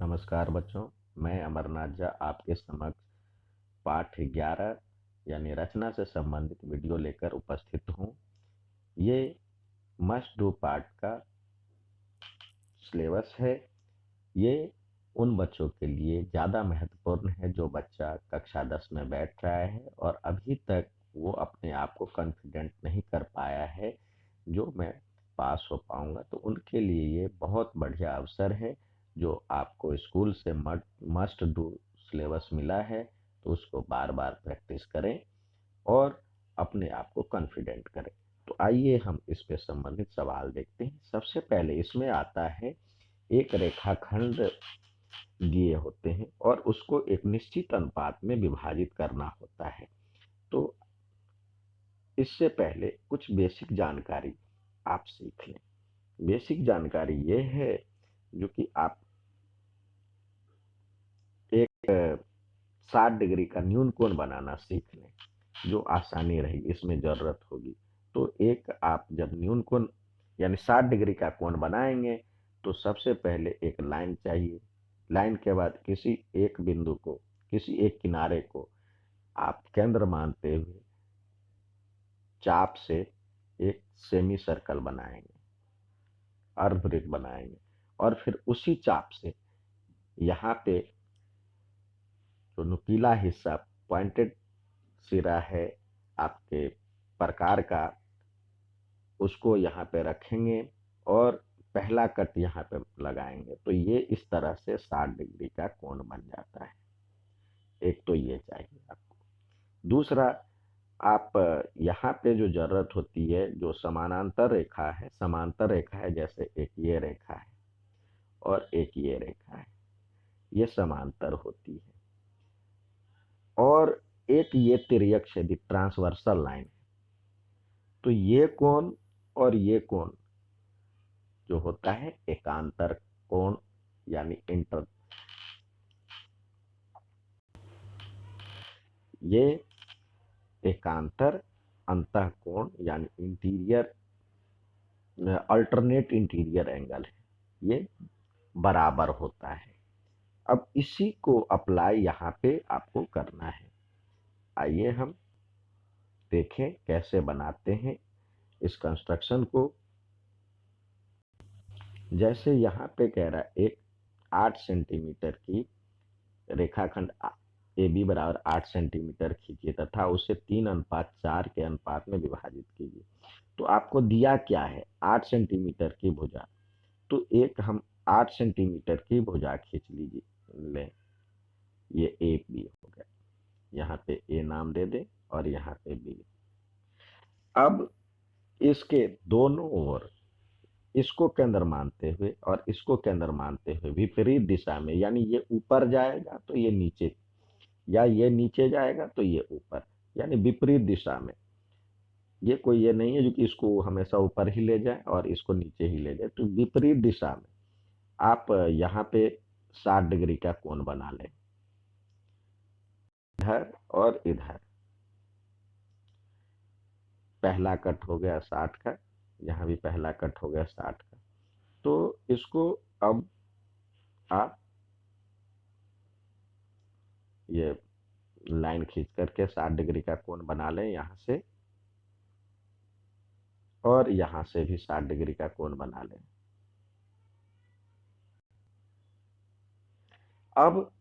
नमस्कार बच्चों, मैं अमरनाथ झा आपके समक्ष पाठ 11 यानी रचना से संबंधित वीडियो लेकर उपस्थित हूँ। ये मस्ट डू पार्ट का सिलेबस है। ये उन बच्चों के लिए ज़्यादा महत्वपूर्ण है जो बच्चा कक्षा 10 में बैठ रहा है और अभी तक वो अपने आप को कॉन्फिडेंट नहीं कर पाया है जो मैं पास हो पाऊंगा। तो उनके लिए ये बहुत बढ़िया अवसर है। जो आपको स्कूल से मस्ट डू सिलेबस मिला है तो उसको बार बार प्रैक्टिस करें और अपने आप को कॉन्फिडेंट करें। तो आइए हम इस पे संबंधित सवाल देखते हैं। सबसे पहले इसमें आता है, एक रेखाखंड दिए होते हैं और उसको एक निश्चित अनुपात में विभाजित करना होता है। तो इससे पहले कुछ बेसिक जानकारी आप सीख लें। बेसिक जानकारी ये है जो कि आप एक 60 डिग्री का न्यून कोण बनाना सीख लें, जो आसानी रहेगी, इसमें जरूरत होगी। तो एक आप जब न्यून कोण यानी 60 डिग्री का कोण बनाएंगे तो सबसे पहले एक लाइन चाहिए। लाइन के बाद किसी एक बिंदु को, किसी एक किनारे को आप केंद्र मानते हुए चाप से एक सेमी सर्कल बनाएंगे, अर्धवृत्त बनाएंगे और फिर उसी चाप से यहाँ पे जो नुकीला हिस्सा, पॉइंटेड सिरा है आपके प्रकार का, उसको यहाँ पे रखेंगे और पहला कट यहाँ पे लगाएंगे। तो ये इस तरह से 60 डिग्री का कोण बन जाता है। एक तो ये चाहिए आपको। दूसरा, आप यहाँ पे जो जरूरत होती है, जो समानांतर रेखा है, समांतर रेखा है, जैसे एक ये रेखा है और एक ये रेखा है, ये समांतर होती है। और एक ये तिर्यक छेदी ट्रांसवर्सल लाइन है। तो ये कोण और ये कोण जो होता है एकांतर कोण यानी इंटर, ये एकांतर अंतः कोण यानी इंटीरियर, अल्टरनेट इंटीरियर एंगल है, ये बराबर होता है। अब इसी को अप्लाई यहाँ पे आपको करना है। आइए हम देखें कैसे बनाते हैं इस कंस्ट्रक्शन को। जैसे यहाँ पे कह रहा है एक 8 सेंटीमीटर की रेखाखंड ए बी बराबर 8 सेंटीमीटर खींचिए तथा उसे 3:4 के अनुपात में विभाजित कीजिए। तो आपको दिया क्या है, 8 सेंटीमीटर की भुजा। तो एक हम 8 सेंटीमीटर की भुजा खींच लीजिए, लें, ये ए बी हो गया। यहाँ पे ए नाम दे दे और यहाँ पे बी। अब इसके दोनों ओर इसको केंद्र मानते हुए और इसको केंद्र मानते हुए विपरीत दिशा में, यानी ये ऊपर जाएगा तो ये नीचे, या ये नीचे जाएगा तो ये ऊपर, यानी विपरीत दिशा में। ये कोई ये नहीं है जो कि इसको हमेशा ऊपर ही ले जाए और इसको नीचे ही ले जाए। तो विपरीत दिशा में आप यहाँ पे 60 डिग्री का कोण बना लें, इधर और इधर। पहला कट हो गया 60 का, यहाँ भी पहला कट हो गया 60 का। तो इसको अब आप ये लाइन खींच करके 60 डिग्री का कोण बना लें यहाँ से, और यहाँ से भी 60 डिग्री का कोण बना लें। अब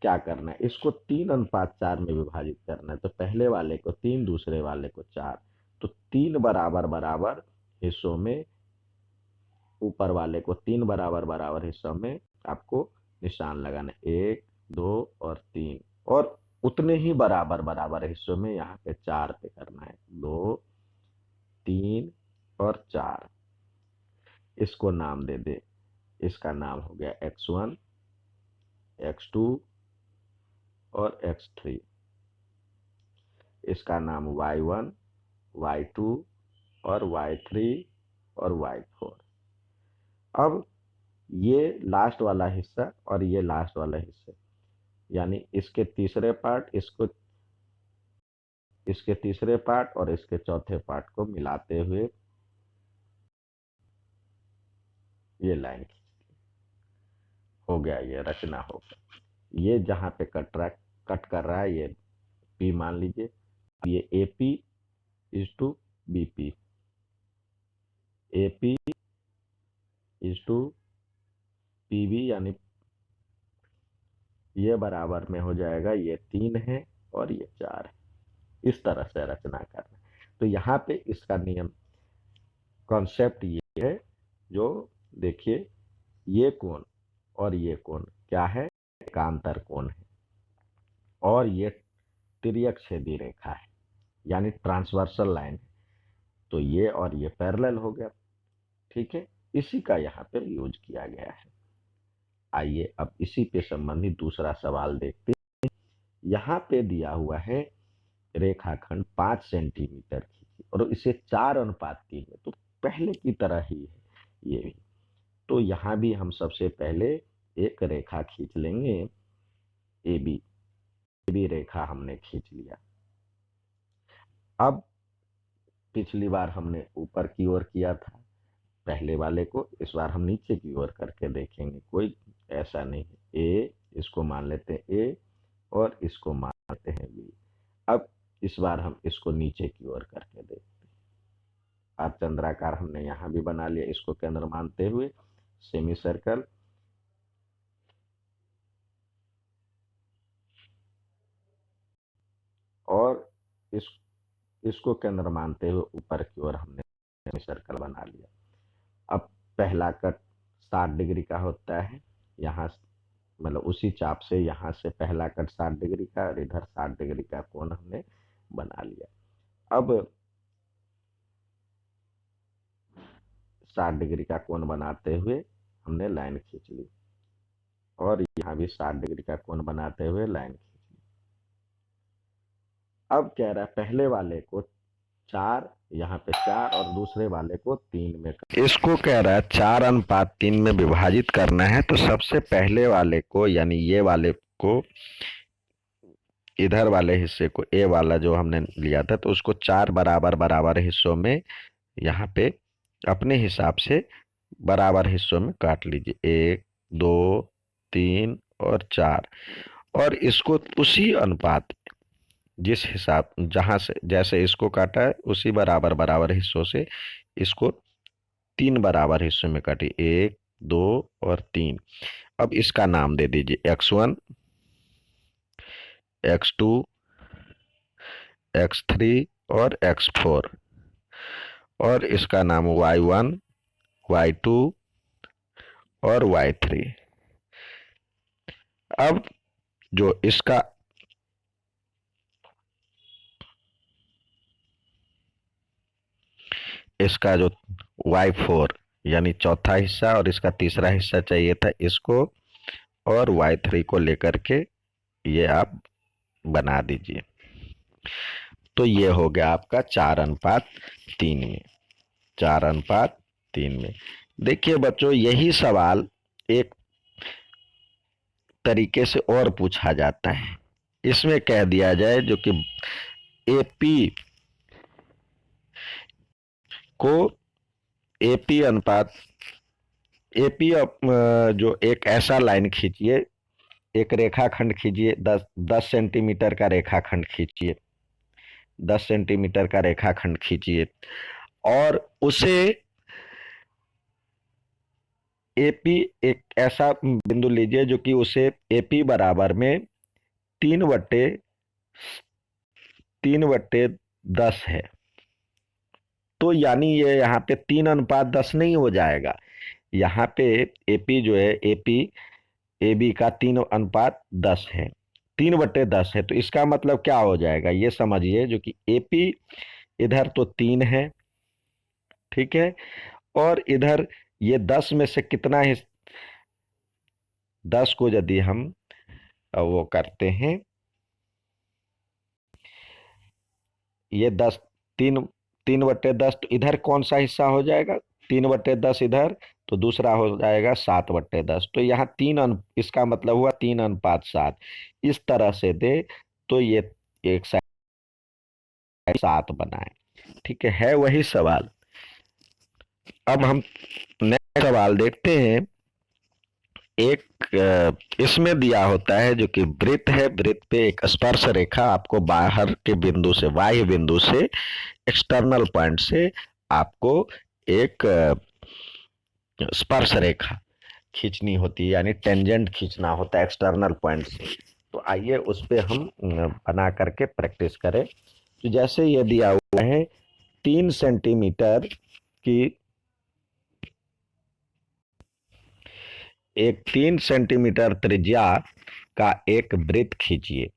क्या करना है, इसको 3:4 में विभाजित करना है। तो पहले वाले को 3, दूसरे वाले को 4। तो 3 बराबर बराबर हिस्सों में, ऊपर वाले को 3 बराबर बराबर हिस्सों में आपको निशान लगाना है, 1, 2 और 3। और उतने ही बराबर बराबर हिस्सों में यहाँ पे 4 पे करना है, 2, 3 और 4। इसको नाम दे दे, इसका नाम हो गया x1, x2 और x3। इसका नाम y1, y2 और y3 और y4। अब ये लास्ट वाला हिस्सा और ये लास्ट वाला हिस्सा, यानी इसके तीसरे पार्ट, इसके तीसरे पार्ट और इसके चौथे पार्ट को मिलाते हुए ये लाइन हो गया, ये रचना हो गया। ये जहाँ पे कट कर रहा है, ये पी मान लीजिए, ये A P is to B P, A P is to P B, यानी ये बराबर में हो जाएगा, ये 3 है और ये 4 है। इस तरह से रचना करना। तो यहाँ पे इसका नियम, कॉन्सेप्ट ये है, जो देखिए, ये कोण और ये कोण क्या है, एकांतर कोण है, और ये तिर्यक छेदी रेखा है, यानी ट्रांसवर्सल लाइन है। तो ये और ये पैरेलल हो गया, ठीक है। इसी का यहाँ पे यूज किया गया है। आइए अब इसी पे संबंधित दूसरा सवाल देखते हैं। यहाँ पे दिया हुआ है रेखाखंड 5 सेंटीमीटर खींचिए, और इसे 4:3 में, तो पहले की तरह ही है ये भी। तो यहाँ भी हम सबसे पहले एक रेखा खींच लेंगे, ए बी रेखा हमने खींच लिया। अब पिछली बार हमने ऊपर की ओर किया था पहले वाले को, इस बार हम नीचे की ओर करके देखेंगे। कोई ऐसा नहीं है, ए इसको मान लेते हैं ए, और इसको मान लेते हैं बी। अब इस बार हम इसको नीचे की ओर करके देखते हैं। अर्धचंद्राकार हमने यहाँ भी बना लिया, इसको केंद्र मानते हुए सेमी सर्कल, और इसको केंद्र मानते हुए ऊपर की ओर हमने सेमी सर्कल बना लिया। अब पहला कट 60 डिग्री का होता है, यहाँ मतलब उसी चाप से यहाँ से पहला कट 60 डिग्री का, और इधर 60 डिग्री का कोण हमने बना लिया। अब 60 डिग्री का कोण बनाते हुए हमने लाइन खींच ली, और यहाँ भी 60 डिग्री का कोण बनाते हुए लाइन खींच ली। अब कह रहा है पहले वाले को 4, यहाँ पे 4, और दूसरे वाले को 3 में, इसको कह रहा है 4:3 में विभाजित करना है। तो सबसे पहले वाले को, यानी ये वाले को, इधर वाले हिस्से को, ए वाला जो हमने लिया था, तो उसको 4 बराबर बराबर हिस्सों में, यहाँ पे अपने हिसाब से बराबर हिस्सों में काट लीजिए, 1 2 3 और 4, और इसको उसी अनुपात, जिस हिसाब जहां से जैसे इसको काटा है, उसी बराबर बराबर हिस्सों से इसको 3 बराबर हिस्सों में काटी, 1 2 और 3। अब इसका नाम दे दीजिए x1, x2, x3 और x4, और इसका नाम y1, y2 और y3। अब जो इसका जो y4 यानी चौथा हिस्सा, और इसका तीसरा हिस्सा चाहिए था, इसको और y3 को लेकर के ये आप बना दीजिए। तो ये हो गया आपका 4:3 में, 4:3 में। देखिए बच्चों, यही सवाल एक तरीके से और पूछा जाता है। इसमें कह दिया जाए जो कि एपी को, एपी अनुपात, एपी जो एक ऐसा लाइन खींचिए, एक रेखाखंड खींचिए, 10 सेंटीमीटर का रेखाखंड खींचिए, 10 सेंटीमीटर का रेखाखंड खींचिए, और उसे एपी, एक ऐसा बिंदु लीजिए जो कि उसे एपी बराबर में 3/10 है। तो यानी ये यहाँ पे 3:10 नहीं हो जाएगा, यहाँ पे एपी जो है, एपी ए बी का 3:10 है, 3/10 है। तो इसका मतलब क्या हो जाएगा, ये समझिए, जो कि एपी इधर तो 3 है, ठीक है, और इधर ये 10 में से कितना है, 10 को यदि हम वो करते हैं, ये 10, 3/10, तो इधर कौन सा हिस्सा हो जाएगा, 3/10 इधर, तो दूसरा हो जाएगा 7/10। तो यहाँ इसका मतलब हुआ 3:7। इस तरह से दे तो ये एक साइड 7 बनाए, ठीक है वही सवाल। अब हम नेक्स्ट सवाल देखते हैं। एक इसमें दिया होता है जो कि वृत्त है, वृत्त पे एक स्पर्श रेखा आपको बाहर के बिंदु से, बाह्य बिंदु से, एक्सटर्नल पॉइंट से आपको एक स्पर्श रेखा खींचनी होती है, यानी टेंजेंट खींचना होता है एक्सटर्नल पॉइंट से। तो आइए उस पे हम बना करके प्रैक्टिस करें। तो जैसे ये दिया हुआ है 3 सेंटीमीटर की, एक 3 सेंटीमीटर त्रिज्या का एक वृत्त खींचिए।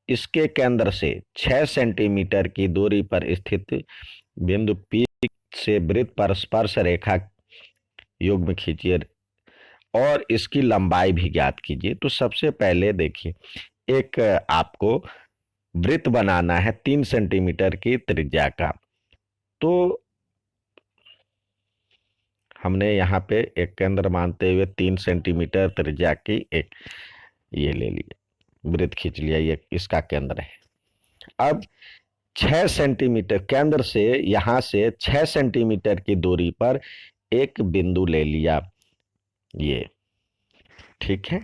इसके केंद्र से 6 सेंटीमीटर की दूरी पर स्थित बिंदु P से वृत्त पर स्पर्श रेखा युग्म खींचिए और इसकी लंबाई भी ज्ञात कीजिए। तो सबसे पहले देखिए, एक आपको वृत्त बनाना है 3 सेंटीमीटर की त्रिज्या का। तो हमने यहाँ पे एक केंद्र मानते हुए 3 सेंटीमीटर त्रिज्या की एक ये ले लिया, वृत्त खींच लिया, ये इसका केंद्र है। अब 6 सेंटीमीटर केंद्र से, यहां से 6 सेंटीमीटर की दूरी पर एक बिंदु ले लिया, ये ठीक है।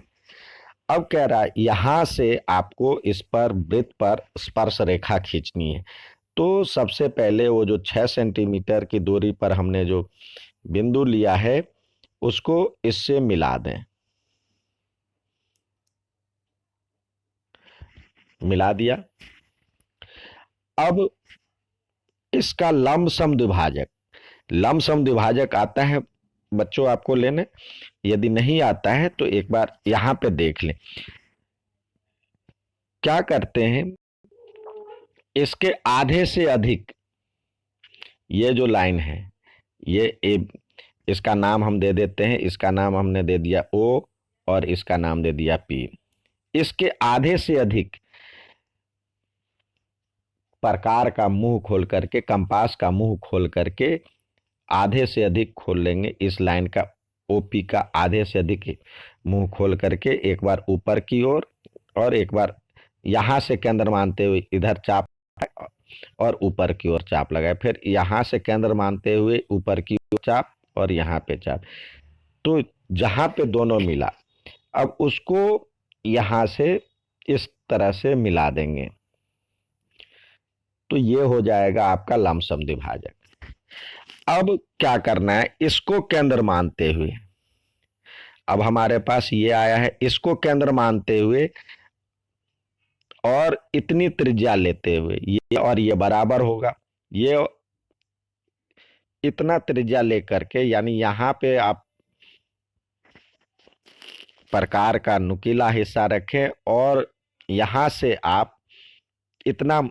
अब कह रहा है यहां से आपको इस पर वृत्त पर स्पर्श रेखा खींचनी है। तो सबसे पहले वो जो 6 सेंटीमीटर की दूरी पर हमने जो बिंदु लिया है उसको इससे मिला दें, मिला दिया। अब इसका लंबसम द्विभाजक, लंबसम द्विभाजक आता है बच्चों आपको लेने, यदि नहीं आता है तो एक बार यहां पे देख लें। क्या करते हैं, इसके आधे से अधिक, ये जो लाइन है ये ए, इसका नाम हम दे देते हैं, इसका नाम हमने दे दिया O और इसका नाम दे दिया P। इसके आधे से अधिक प्रकार का मुंह खोल करके, कंपास का मुंह खोल करके आधे से अधिक खोल लेंगे इस लाइन का, ओपी का आधे से अधिक मुंह खोल करके एक बार ऊपर की ओर और एक बार यहां से केंद्र मानते हुए इधर चाप और ऊपर की ओर चाप लगाए, फिर यहां से केंद्र मानते हुए ऊपर की ओर चाप और यहाँ पे चाप। तो जहां पे दोनों मिला, अब उसको यहां से इस तरह से मिला देंगे, तो ये हो जाएगा आपका लमसम द्विभाजक। अब क्या करना है, इसको केंद्र मानते हुए, अब हमारे पास ये आया है, इसको केंद्र मानते हुए और इतनी त्रिज्या लेते हुए, ये और ये बराबर होगा, ये इतना त्रिज्या लेकर के, यानी यहां पे आप प्रकार का नुकीला हिस्सा रखें और यहां से आप इतना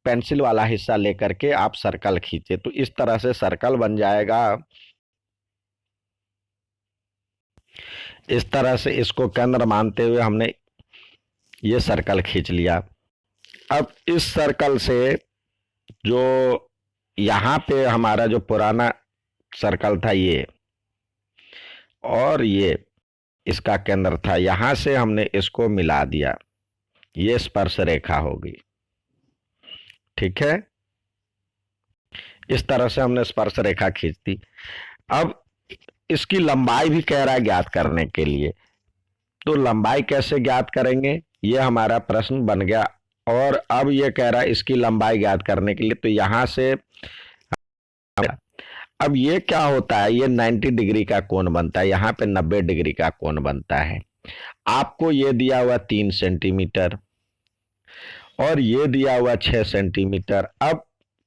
पेंसिल वाला हिस्सा लेकर के आप सर्कल खींचे, तो इस तरह से सर्कल बन जाएगा। इस तरह से इसको केंद्र मानते हुए हमने ये सर्कल खींच लिया। अब इस सर्कल से जो यहाँ पे हमारा जो पुराना सर्कल था ये, और ये इसका केंद्र था, यहां से हमने इसको मिला दिया, ये स्पर्श रेखा होगी, ठीक है। इस तरह से हमने स्पर्श रेखा खींच दी। अब इसकी लंबाई भी कह रहा है ज्ञात करने के लिए, तो लंबाई कैसे ज्ञात करेंगे, ये हमारा प्रश्न बन गया। और अब ये कह रहा है इसकी लंबाई ज्ञात करने के लिए, तो यहां से अब ये क्या होता है, ये 90 डिग्री का कोण बनता है, यहाँ पे 90 डिग्री का कोण बनता है। आपको ये दिया हुआ 3 सेंटीमीटर और ये दिया हुआ 6 सेंटीमीटर। अब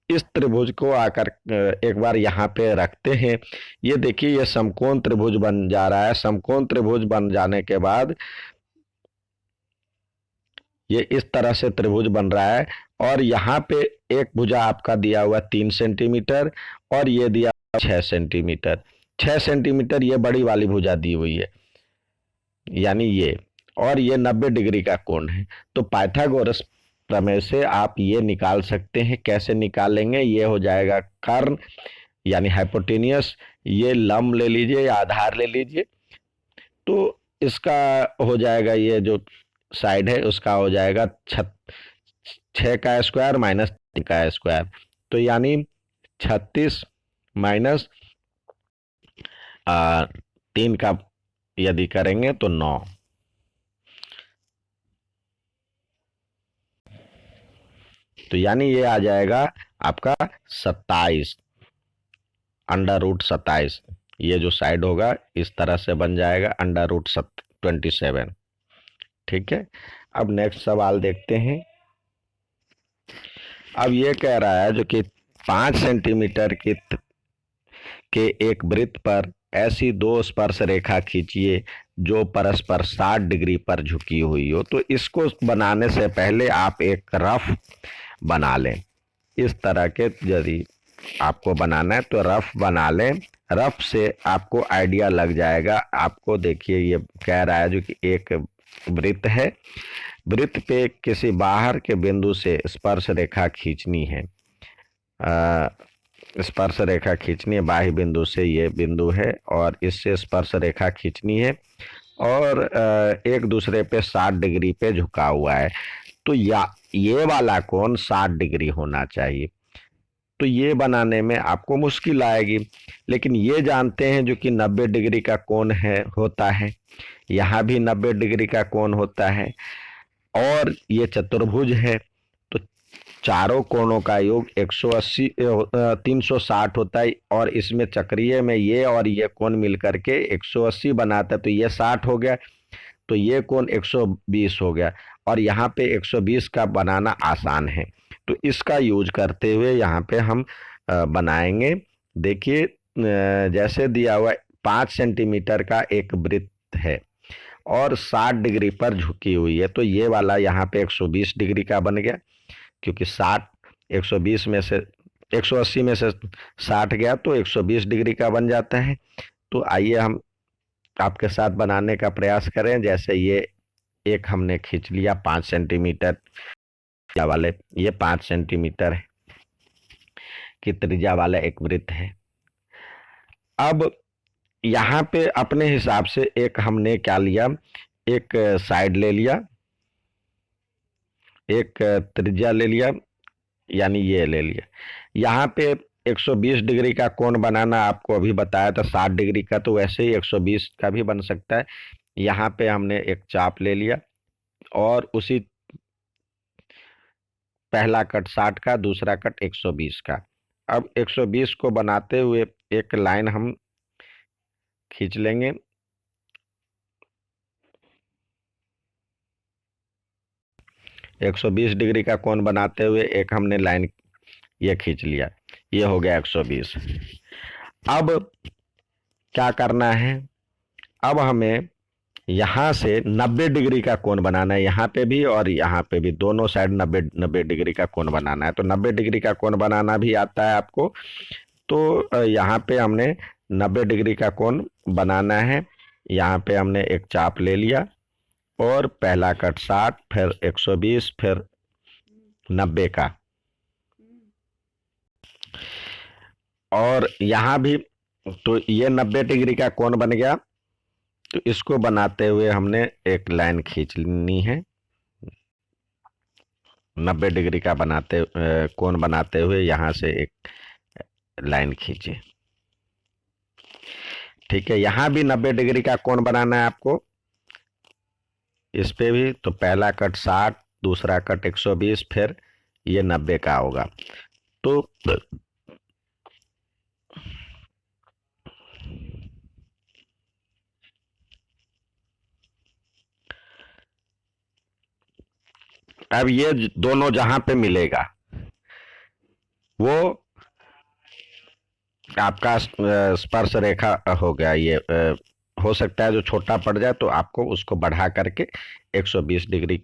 इस त्रिभुज को आकर एक बार यहाँ पे रखते हैं। ये देखिए ये समकोण त्रिभुज बन जा रहा है। समकोण त्रिभुज बन जाने के बाद ये इस तरह से त्रिभुज बन रहा है और यहाँ पे एक भुजा आपका दिया हुआ 3 सेंटीमीटर और ये दिया 6 सेंटीमीटर। 6 सेंटीमीटर ये बड़ी वाली भुजा दी हुई है, यानी ये, और ये 90 डिग्री का कोण है। तो पाइथागोरस प्रमेय से आप ये निकाल सकते हैं। कैसे निकालेंगे, ये हो जाएगा कर्ण यानी हाइपोटेनियस, ये लंब ले लीजिए या आधार ले लीजिए, तो इसका हो जाएगा, ये जो साइड है उसका हो जाएगा 6 का स्क्वायर माइनस 3 का स्क्वायर, तो यानी 36 माइनस 3 का यदि करेंगे तो 9। तो यानी ये आ जाएगा आपका 27, √27। ये जो साइड होगा इस तरह से बन जाएगा √27। ठीक है। अब नेक्स्ट सवाल देखते हैं। अब ये कह रहा है जो कि 5 सेंटीमीटर के एक वृत्त पर ऐसी दो स्पर्श रेखा खींचिए जो परस्पर 60 डिग्री पर झुकी हुई हो। तो इसको बनाने से पहले आप एक रफ बना लें। इस तरह के यदि आपको बनाना है तो रफ बना लें। रफ से आपको आइडिया लग जाएगा। आपको देखिए ये कह रहा है जो कि एक वृत्त है, वृत्त पे किसी बाहर के बिंदु से स्पर्श रेखा खींचनी है। स्पर्श रेखा खींचनी है बाह्य बिंदु से, ये बिंदु है और इससे स्पर्श रेखा खींचनी है और एक दूसरे पे 60 डिग्री पे झुका हुआ है। तो ये वाला कोण 60 डिग्री होना चाहिए। तो ये बनाने में आपको मुश्किल आएगी, लेकिन ये जानते हैं जो कि 90 डिग्री का कोण है होता है, यहाँ भी 90 डिग्री का कोण होता है और ये चतुर्भुज है। तो चारों कोणों का योग 180 360 होता है और इसमें चक्रीय में ये और ये कोण मिलकर के 180 बनाता है। तो ये 60 हो गया, तो ये कोण 120 हो गया और यहाँ पे 120 का बनाना आसान है। तो इसका यूज करते हुए यहाँ पे हम बनाएंगे। देखिए जैसे दिया हुआ 5 सेंटीमीटर का एक वृत्त है और 60 डिग्री पर झुकी हुई है। तो ये वाला यहाँ पे 120 डिग्री का बन गया, क्योंकि 60 120 में से 180 में से 60 गया तो 120 डिग्री का बन जाता है। तो आइए हम आपके साथ बनाने का प्रयास करें। जैसे ये एक हमने खींच लिया 5 सेंटीमीटर वाले, ये 5 सेंटीमीटर की त्रिज्या वाला एक वृत्त है। अब यहाँ पे अपने हिसाब से एक हमने क्या लिया, एक साइड ले लिया, एक त्रिज्या ले लिया, यानी ये ले लिया। यहाँ पे 120 डिग्री का कोण बनाना आपको अभी बताया था 60 डिग्री का, तो वैसे ही 120 का भी बन सकता है। यहाँ पे हमने एक चाप ले लिया और उसी पहला कट 60 का, दूसरा कट 120 का। अब 120 को बनाते हुए एक लाइन हम खींच लेंगे। एक 120 डिग्री का कोण बनाते हुए एक हमने लाइन ये खींच लिया, ये हो गया 120। अब क्या करना है, अब हमें यहाँ से 90 डिग्री का कोण बनाना है, यहाँ पे भी और यहाँ पे भी, दोनों साइड 90 डिग्री का कोण बनाना है। तो 90 डिग्री का कोण बनाना भी आता है आपको। तो यहाँ पे हमने 90 डिग्री का कोण बनाना है। यहाँ पे हमने एक चाप ले लिया और पहला कट 60, फिर 120, फिर 90 का, और यहाँ भी तो ये 90 डिग्री का कोण बन गया। तो इसको बनाते हुए हमने एक लाइन खींचनी है। 90 डिग्री का कोण बनाते हुए यहाँ से एक लाइन खींचे। ठीक है, यहाँ भी 90 डिग्री का कोण बनाना है आपको, इस पे भी। तो पहला कट 60, दूसरा कट 120, फिर ये 90 का होगा। तो अब ये दोनों जहां पे मिलेगा वो आपका स्पर्श रेखा हो गया। ये हो सकता है जो छोटा पड़ जाए तो आपको उसको बढ़ा करके 120 डिग्री,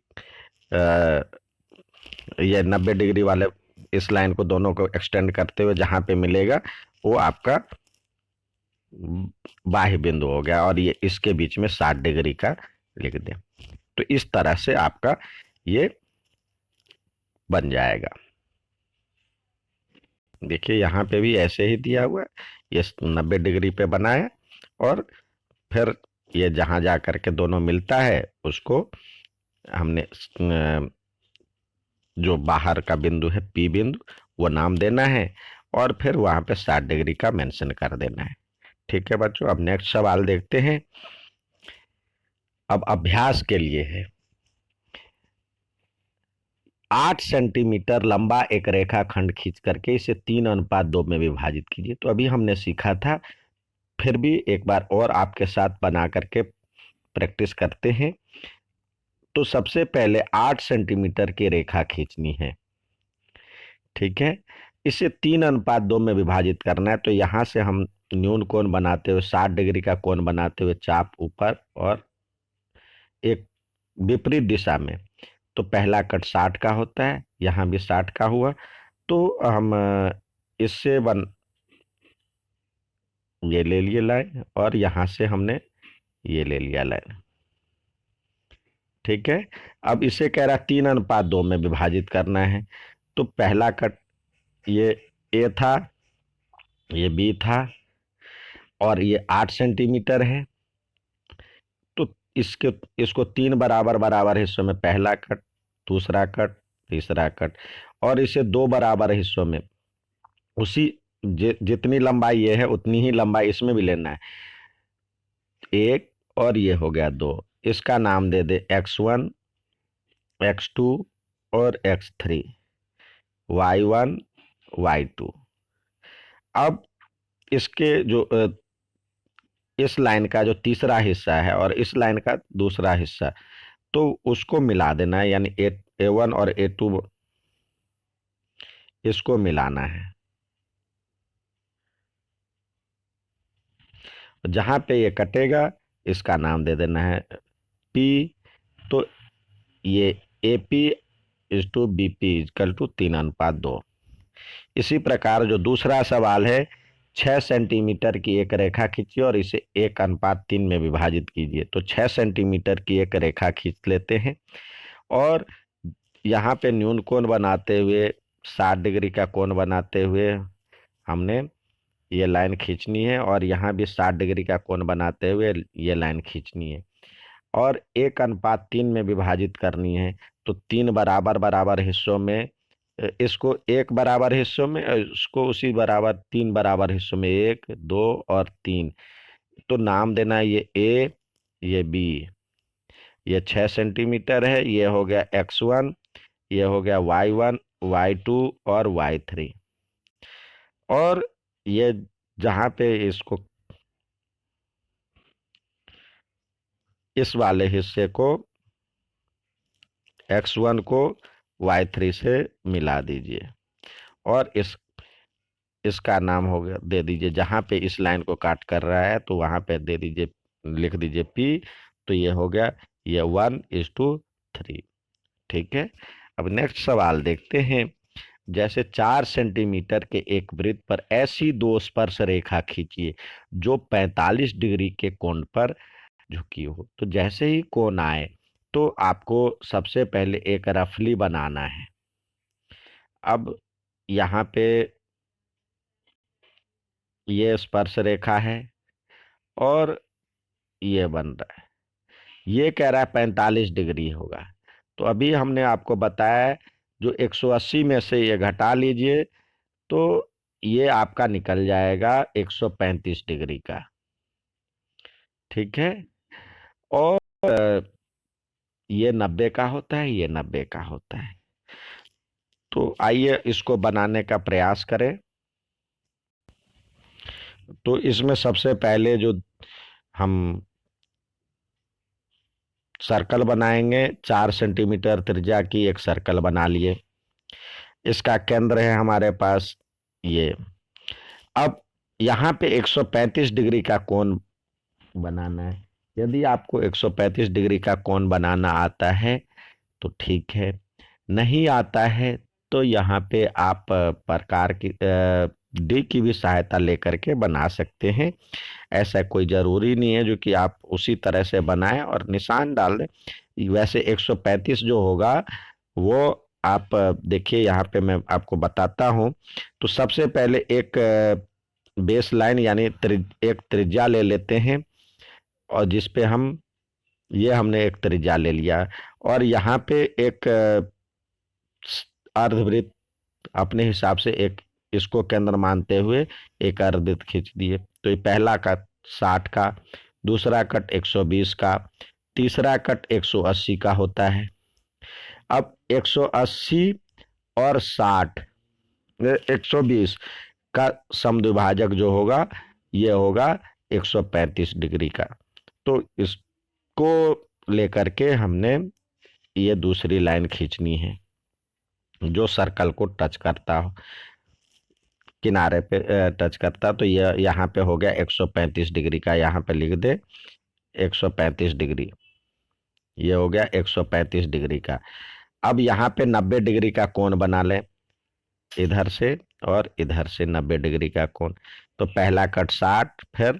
ये 90 डिग्री वाले इस लाइन को दोनों को एक्सटेंड करते हुए जहां पे मिलेगा वो आपका बाह्य बिंदु हो गया, और ये इसके बीच में 60 डिग्री का लिख दें। तो इस तरह से आपका ये बन जाएगा। देखिए यहाँ पे भी ऐसे ही दिया हुआ है, ये 90 डिग्री पे बनाया और फिर ये जहां जा करके दोनों मिलता है उसको हमने जो बाहर का बिंदु है पी बिंदु, वो नाम देना है और फिर वहां पे 60 डिग्री का मेंशन कर देना है। ठीक है बच्चों, अब नेक्स्ट सवाल देखते हैं। अब अभ्यास के लिए है। 8 सेंटीमीटर लंबा एक रेखाखंड खींच करके इसे 3:2 में विभाजित कीजिए। तो अभी हमने सीखा था, फिर भी एक बार और आपके साथ बना करके प्रैक्टिस करते हैं। तो सबसे पहले 8 सेंटीमीटर की रेखा खींचनी है, ठीक है। इसे 3:2 में विभाजित करना है। तो यहाँ से हम न्यून कोण बनाते हुए 60 डिग्री का कोण बनाते हुए चाप ऊपर और एक विपरीत दिशा में। तो पहला कट 60 का होता है, यहाँ भी 60 का हुआ। तो हम इससे बन ये ले लिए लाइन और यहाँ से हमने ये ले लिया लाइन, ठीक है। अब इसे कह रहा 3:2 में विभाजित करना है। तो पहला कट ये ए था, ये बी था और ये 8 सेंटीमीटर है। तो इसके इसको 3 बराबर बराबर हिस्सों में पहला कट, दूसरा कट, तीसरा कट और इसे 2 बराबर हिस्सों में उसी जितनी लंबाई ये है उतनी ही लंबाई इसमें भी लेना है, एक और ये हो गया 2। इसका नाम दे दे x1, x2 और x3, y1, y2। अब इसके जो इस लाइन का जो तीसरा हिस्सा है और इस लाइन का दूसरा हिस्सा, तो उसको मिला देना है, यानी A1 और A2 इसको मिलाना है। जहां पे ये कटेगा इसका नाम दे देना है P। तो ये AP is to BP is equal to 3:2। इसी प्रकार जो दूसरा सवाल है, 6 सेंटीमीटर की एक रेखा खींचिए और इसे 1:3 में विभाजित कीजिए। तो 6 सेंटीमीटर की एक रेखा खींच लेते हैं और यहाँ पे न्यून कोण बनाते हुए 60 डिग्री का कोण बनाते हुए हमने ये लाइन खींचनी है और यहाँ भी 60 डिग्री का कोण बनाते हुए ये लाइन खींचनी है और 1:3 में विभाजित करनी है। तो 3 बराबर बराबर हिस्सों में इसको एक बराबर हिस्सों में, इसको उसी बराबर 3 बराबर हिस्सों में, 1, 2 और 3। तो नाम देना है ये ए, ये बी। ये 6 सेंटीमीटर है, ये हो गया x1, ये हो गया y1, y2 और y3। और ये जहाँ पे इसको इस वाले हिस्से को x1 को y3 से मिला दीजिए और इसका नाम हो गया, दे दीजिए जहाँ पे इस लाइन को काट कर रहा है तो वहाँ पे दे दीजिए, लिख दीजिए P। तो ये हो गया ये 1:3, ठीक है। अब नेक्स्ट सवाल देखते हैं। जैसे 4 सेंटीमीटर के एक वृत्त पर ऐसी दो स्पर्श रेखा खींचिए जो 45 डिग्री के कोण पर झुकी हो। तो जैसे ही कोण आए तो आपको सबसे पहले एक रफली बनाना है। अब यहाँ पे ये स्पर्श रेखा है और ये बन रहा है, ये कह रहा है 45 डिग्री होगा। तो अभी हमने आपको बताया जो 180 में से ये घटा लीजिए तो ये आपका निकल जाएगा 135 डिग्री का, ठीक है। और ये 90 का होता है, ये 90 का होता है। तो आइए इसको बनाने का प्रयास करें। तो इसमें सबसे पहले जो हम सर्कल बनाएंगे, 4 सेंटीमीटर त्रिज्या की एक सर्कल बना लिए। इसका केंद्र है हमारे पास ये। अब यहाँ पे 135 डिग्री का कोण बनाना है। यदि आपको 135 डिग्री का कोण बनाना आता है तो ठीक है, नहीं आता है तो यहाँ पे आप प्रकार की डी की भी सहायता लेकर के बना सकते हैं। ऐसा कोई ज़रूरी नहीं है जो कि आप उसी तरह से बनाएं और निशान डाल दें। वैसे 135 जो होगा वो आप देखिए, यहाँ पे मैं आपको बताता हूँ। तो सबसे पहले एक बेस लाइन यानी एक त्रिज्या ले लेते हैं और जिस पे हम ये हमने एक त्रिज्या ले लिया और यहाँ पे एक अर्धवृत्त अपने हिसाब से एक इसको केंद्र मानते हुए एक अर्धवृत्त खींच दिए। तो ये पहला कट 60 का, दूसरा कट 120 का, तीसरा कट 180 का होता है। अब 180 और 60 120 का समद्विभाजक जो होगा ये होगा 135 डिग्री का। तो इसको लेकर के हमने ये दूसरी लाइन खींचनी है जो सर्कल को टच करता हो, किनारे पे टच करता। तो ये यहाँ पे हो गया 135 डिग्री का, यहाँ पे लिख दे 135 डिग्री, ये हो गया 135 डिग्री का। अब यहाँ पे 90 डिग्री का कोण बना लें, इधर से और इधर से 90 डिग्री का कोण। तो पहला कट 60, फिर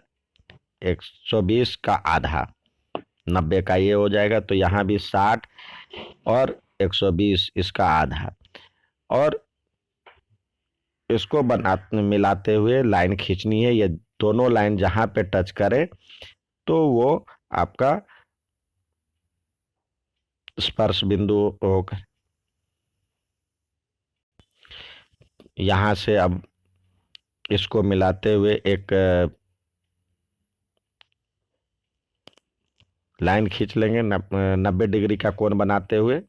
120 का आधा, 90 का ये हो जाएगा। तो यहाँ भी 60 और 120 इसका आधा, और इसको मिलाते हुए लाइन खींचनी है। ये दोनों लाइन जहां पे टच करे तो वो आपका स्पर्श बिंदु होगा। यहां से अब इसको मिलाते हुए एक लाइन खींच लेंगे 90 डिग्री का कोण बनाते हुए।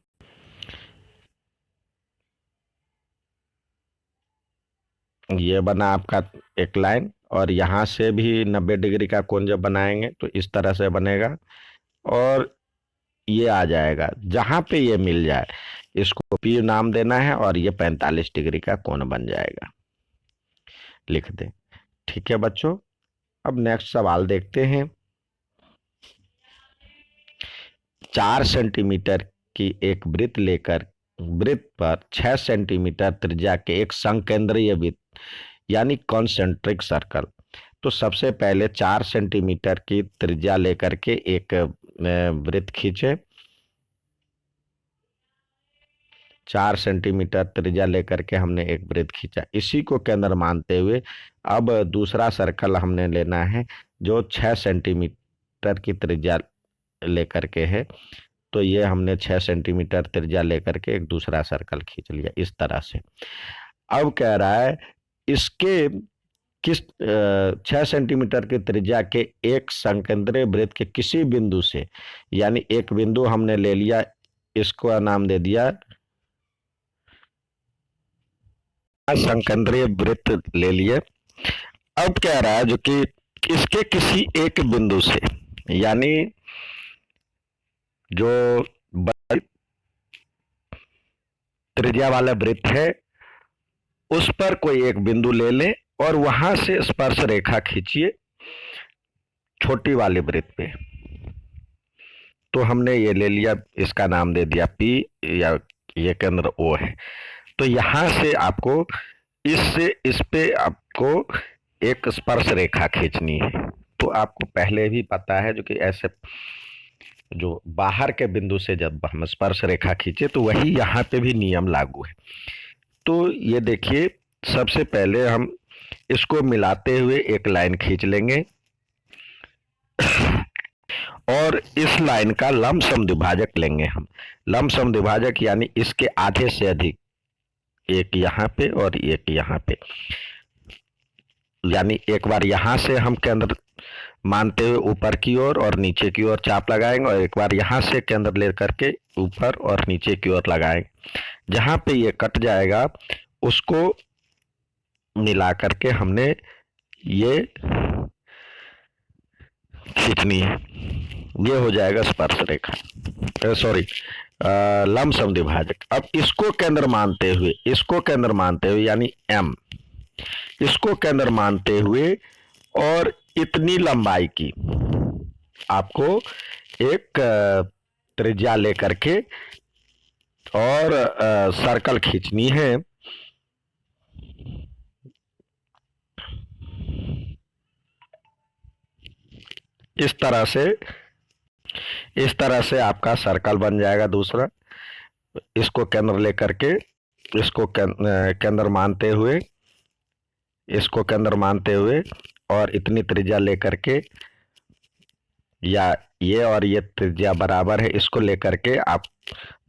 ये बना आपका एक लाइन, और यहाँ से भी 90 डिग्री का कोण जब बनाएंगे तो इस तरह से बनेगा, और ये आ जाएगा। जहां पे ये मिल जाए इसको पी नाम देना है, और ये 45 डिग्री का कोण बन जाएगा, लिख दें। ठीक है बच्चों, अब नेक्स्ट सवाल देखते हैं। 4 सेंटीमीटर की एक वृत्त लेकर वृत्त पर 6 सेंटीमीटर त्रिज्या के एक संकेंद्रीय वृत्त यानी कॉन्सेंट्रिक सर्कल। तो सबसे पहले 4 सेंटीमीटर की त्रिज्या लेकर के एक वृत्त खींचे। 4 सेंटीमीटर त्रिज्या लेकर के हमने एक वृत्त खींचा, इसी को केंद्र मानते हुए अब दूसरा सर्कल हमने लेना है जो 6 सेंटीमीटर की त्रिज्या लेकर के है। तो ये हमने 6 सेंटीमीटर त्रिज्या लेकर के एक दूसरा सर्कल खींच लिया इस तरह से। अब कह रहा है इसके किस 6 सेंटीमीटर की त्रिज्या के एक संकेंद्रीय वृत्त के किसी बिंदु से, यानी एक बिंदु हमने ले लिया, इसको नाम दे दिया संकेंद्रीय वृत्त ले लिए। अब कह रहा है जो कि इसके किसी एक बिंदु से, यानी जो त्रिज्या वाला वृत्त है उस पर कोई एक बिंदु ले लें और वहां से स्पर्श रेखा खींचिए छोटी वाले वृत्त पे। तो हमने ये ले लिया, इसका नाम दे दिया P, या ये केंद्र O है। तो यहां से आपको इससे इस पे आपको एक स्पर्श रेखा खींचनी है। तो आपको पहले भी पता है जो कि ऐसे जो बाहर के बिंदु से जब हम स्पर्श रेखा खींचे तो वही यहाँ पे भी नियम लागू है। तो ये देखिए, सबसे पहले हम इसको मिलाते हुए एक लाइन खींच लेंगे और इस लाइन का लंब समद्विभाजक लेंगे हम। लंब समद्विभाजक यानी इसके आधे से अधिक, एक यहाँ पे और एक यहाँ पे, यानी एक बार यहाँ से हम केंद्र मानते हुए ऊपर की ओर और नीचे की ओर चाप लगाएंगे, और एक बार यहाँ से केंद्र लेकर के ऊपर और नीचे की ओर लगाएंगे। जहाँ पे ये कट जाएगा उसको मिला करके हमने ये खींचनी है, ये हो जाएगा स्पर्श रेखा, लंब समद्विभाजक। अब इसको केंद्र मानते हुए, इसको केंद्र मानते हुए यानी M, इसको केंद्र मानते हुए और इतनी लंबाई की आपको एक त्रिज्या लेकर के और सर्कल खींचनी है। इस तरह से आपका सर्कल बन जाएगा दूसरा। इसको केंद्र लेकर के, इसको केंद्र मानते हुए, इसको केंद्र मानते हुए और इतनी त्रिज्या लेकर के, या ये और ये त्रिज्या बराबर है, इसको लेकर के आप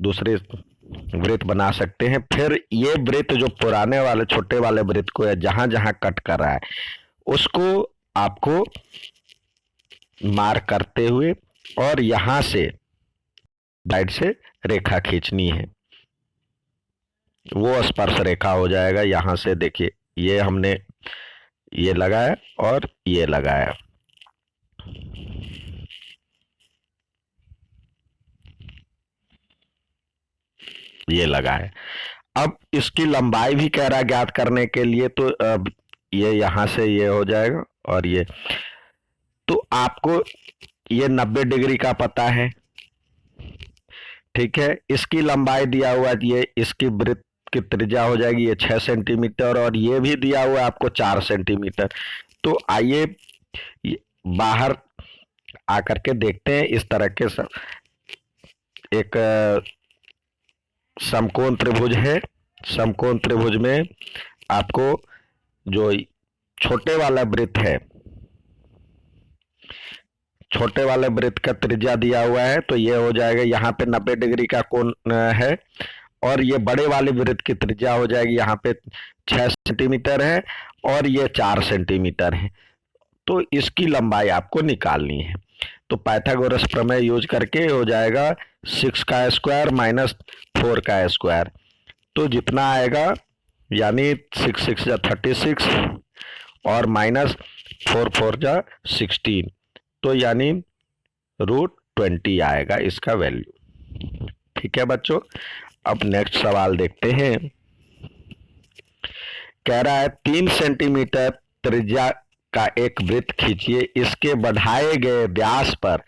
दूसरे वृत्त बना सकते हैं। फिर ये वृत्त जो पुराने वाले छोटे वाले वृत्त को जहां जहां कट कर रहा है उसको आपको मार्क करते हुए और यहां से साइड से रेखा खींचनी है, वो स्पर्श रेखा हो जाएगा। यहां से देखिए, ये हमने ये लगाया और ये लगाया, ये लगाया। अब इसकी लंबाई भी कह रहा है ज्ञात करने के लिए, तो अब ये यहां से ये हो जाएगा और ये, तो आपको ये 90 डिग्री का पता है, ठीक है। इसकी लंबाई दिया हुआ है, ये इसकी वृत्त की त्रिज्या हो जाएगी ये 6 सेंटीमीटर, और ये भी दिया हुआ है आपको 4 सेंटीमीटर। तो आइए बाहर आकर के देखते हैं। इस तरह के एक समकोण त्रिभुज है। समकोण त्रिभुज में आपको जो छोटे वाला वृत्त है, छोटे वाले वृत्त का त्रिज्या दिया हुआ है, तो ये हो जाएगा यहाँ पे 90 डिग्री का कोण है, और ये बड़े वाले वृत्त की त्रिज्या हो जाएगी यहाँ पे 6 सेंटीमीटर है, और ये 4 सेंटीमीटर है। तो इसकी लंबाई आपको निकालनी है। तो पाइथागोरस प्रमेय यूज करके हो जाएगा 6 का स्क्वायर माइनस 4 का स्क्वायर, तो जितना आएगा यानी 6 6 जा 36 और माइनस 4 4 जा 16, तो यानी √20 आएगा इसका वैल्यू। ठीक है बच्चों, अब नेक्स्ट सवाल देखते हैं। कह रहा है 3 सेंटीमीटर त्रिज्या का एक वृत्त खींचिए, इसके बढ़ाए गए व्यास पर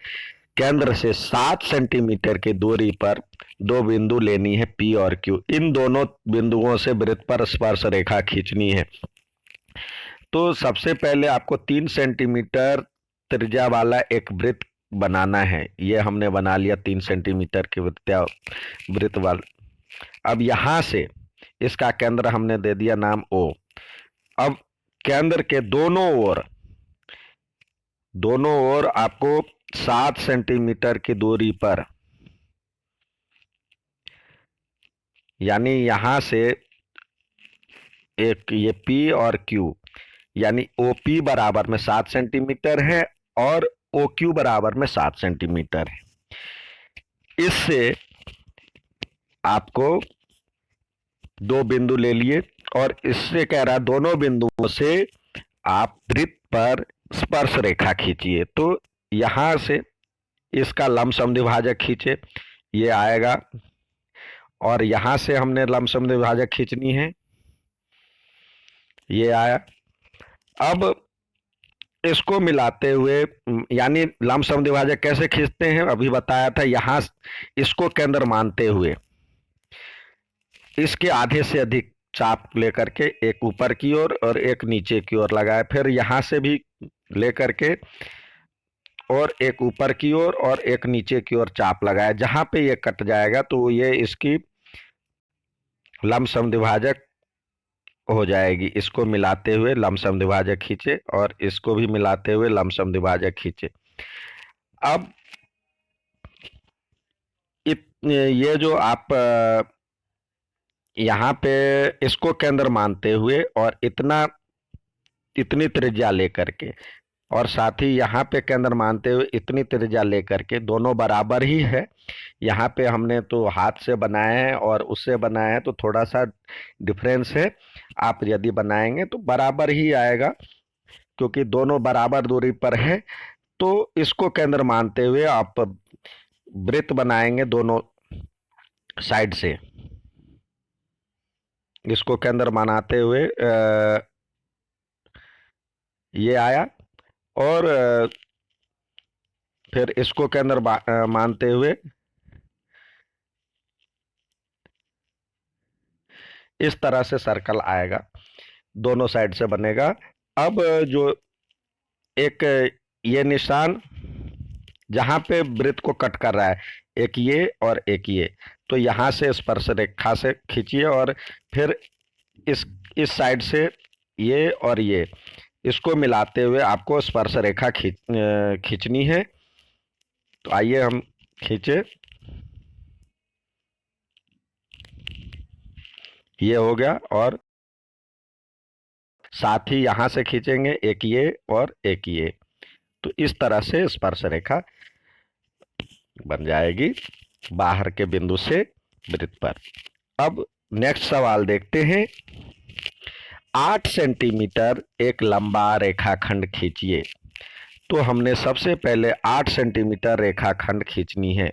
केंद्र से 7 सेंटीमीटर की दूरी पर दो बिंदु लेनी है P और Q। इन दोनों बिंदुओं से वृत्त पर स्पर्श रेखा खींचनी है। तो सबसे पहले आपको 3 सेंटीमीटर त्रिज्या वाला एक वृत्त बनाना है। ये हमने बना लिया 3 सेंटीमीटर के वृत्त वाला। अब यहां से इसका केंद्र हमने दे दिया नाम O। अब केंद्र के दोनों ओर आपको 7 सेंटीमीटर की दूरी पर, यानी यहां से एक ये P और Q, यानी OP बराबर में 7 सेंटीमीटर है और OQ बराबर में 7 सेंटीमीटर है। इससे आपको दो बिंदु ले लिए, और इससे कह रहा है दोनों बिंदुओं से आप वृत्त पर स्पर्श रेखा खींचिए। तो यहां से इसका लंब समद्विभाजक खींचे, ये आएगा, और यहां से हमने लंब समद्विभाजक खींचनी है, ये आया। अब इसको मिलाते हुए, यानी लंब समद्विभाजक कैसे खींचते हैं अभी बताया था। यहां इसको केंद्र मानते हुए इसके आधे से अधिक चाप लेकर के एक ऊपर की ओर और एक नीचे की ओर लगाए, फिर यहां से भी लेकर के और एक ऊपर की ओर और एक नीचे की ओर चाप लगाए। जहां पे ये कट जाएगा तो ये इसकी लंब समद्विभाजक हो जाएगी। इसको मिलाते हुए लंब समद्विभाजक खींचे और इसको भी मिलाते हुए लंब समद्विभाजक खींचे। अब ये जो आप यहाँ पे इसको केंद्र मानते हुए और इतनी त्रिज्या लेकर के, और साथ ही यहाँ पे केंद्र मानते हुए इतनी त्रिज्या लेकर के, दोनों बराबर ही है। यहाँ पे हमने तो हाथ से बनाए हैं और उससे बनाए हैं तो थोड़ा सा डिफरेंस है। आप यदि बनाएंगे तो बराबर ही आएगा, क्योंकि दोनों बराबर दूरी पर है। तो इसको केंद्र मानते हुए आप वृत्त बनाएंगे दोनों साइड से। इसको केंद्र मानते हुए ये आया, और फिर इसको केंद्र मानते हुए इस तरह से सर्कल आएगा, दोनों साइड से बनेगा। अब जो एक ये निशान जहां पे वृत्त को कट कर रहा है, एक ये और एक ये, तो यहां से स्पर्श रेखा से खींचिए, और फिर इस साइड से ये और ये, इसको मिलाते हुए आपको स्पर्श रेखा खींचनी है। तो आइए हम खींचे, ये हो गया, और साथ ही यहां से खींचेंगे एक ये और एक ये। तो इस तरह से स्पर्श रेखा बन जाएगी बाहर के बिंदु से वृत्त पर। अब नेक्स्ट सवाल देखते हैं। 8 सेंटीमीटर एक लंबा रेखाखंड खींचिए। तो हमने सबसे पहले 8 सेंटीमीटर रेखाखंड खींचनी है।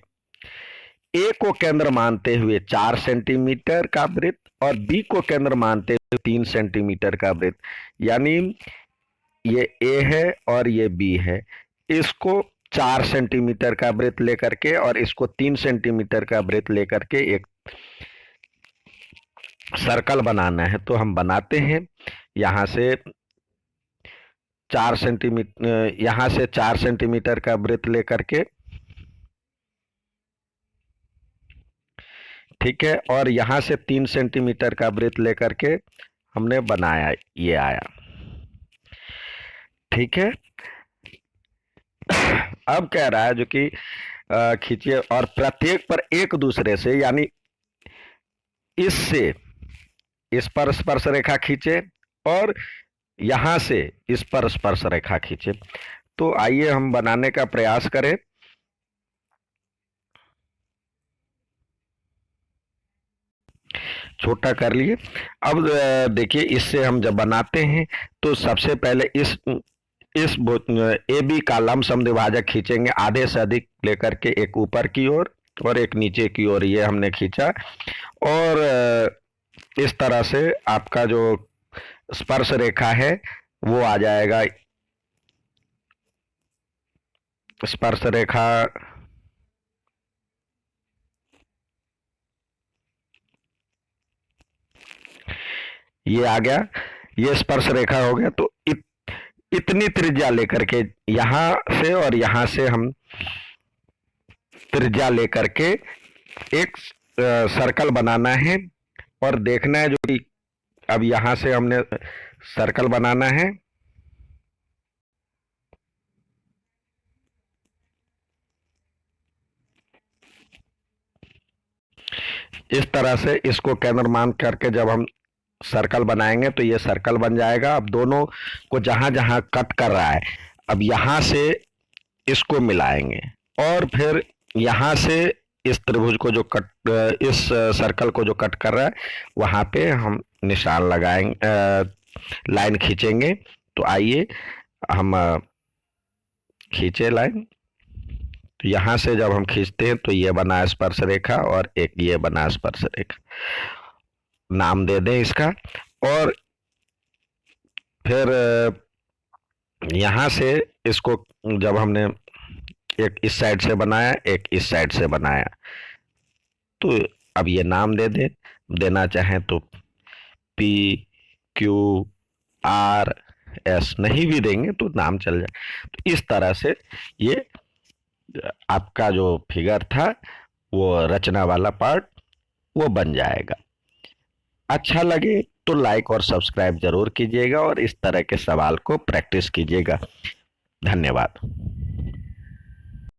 ए को केंद्र मानते हुए 4 सेंटीमीटर का वृत्त और बी को केंद्र मानते हुए 3 सेंटीमीटर का वृत्त, यानी ये ए है और ये बी है। इसको 4 सेंटीमीटर का वृत्त लेकर के और इसको 3 सेंटीमीटर का वृत्त लेकर के एक सर्कल बनाना है। तो हम बनाते हैं। यहां से 4 सेंटीमीटर, यहां से 4 सेंटीमीटर का वृत्त लेकर के, ठीक है, और यहां से 3 सेंटीमीटर का वृत्त लेकर के हमने बनाया, ये आया, ठीक है। अब कह रहा है जो कि खींचिए और प्रत्येक पर एक दूसरे से, यानी इससे इस पर स्पर्श रेखा खींचे और यहां से इस पर स्पर्श रेखा खींचे। तो आइए हम बनाने का प्रयास करें। छोटा कर लिए। अब देखिए, इससे हम जब बनाते हैं तो सबसे पहले इस ए बी का लंबसम द्विभाजक खींचेंगे, आधे से अधिक लेकर के, एक ऊपर की ओर और एक नीचे की ओर। ये हमने खींचा और इस तरह से आपका जो स्पर्श रेखा है वो आ जाएगा। स्पर्श रेखा ये आ गया, ये स्पर्श रेखा हो गया। तो इतनी त्रिज्या लेकर के यहां से और यहां से हम त्रिज्या लेकर के एक सर्कल बनाना है और देखना है जो कि अब यहां से हमने सर्कल बनाना है। इस तरह से इसको केंद्र मान करके जब हम सर्कल बनाएंगे तो ये सर्कल बन जाएगा। अब दोनों को जहां जहां कट कर रहा है, अब यहां से इसको मिलाएंगे और फिर यहां से इस त्रिभुज को जो कट, इस सर्कल को जो कट कर रहा है वहां पे हम निशान लगाएंगे, लाइन खींचेंगे। तो आइए हम खींचे लाइन। तो यहां से जब हम खींचते हैं तो ये बना स्पर्श रेखा और एक ये बना स्पर्श रेखा, नाम दे दें इसका। और फिर यहां से इसको जब हमने एक इस साइड से बनाया, एक इस साइड से बनाया, तो अब ये नाम दे दें, देना चाहें तो पी क्यू आर एस, नहीं भी देंगे तो नाम चल जाए। तो इस तरह से ये आपका जो फिगर था वो रचना वाला पार्ट वो बन जाएगा। अच्छा लगे तो लाइक और सब्सक्राइब जरूर कीजिएगा और इस तरह के सवाल को प्रैक्टिस कीजिएगा। धन्यवाद।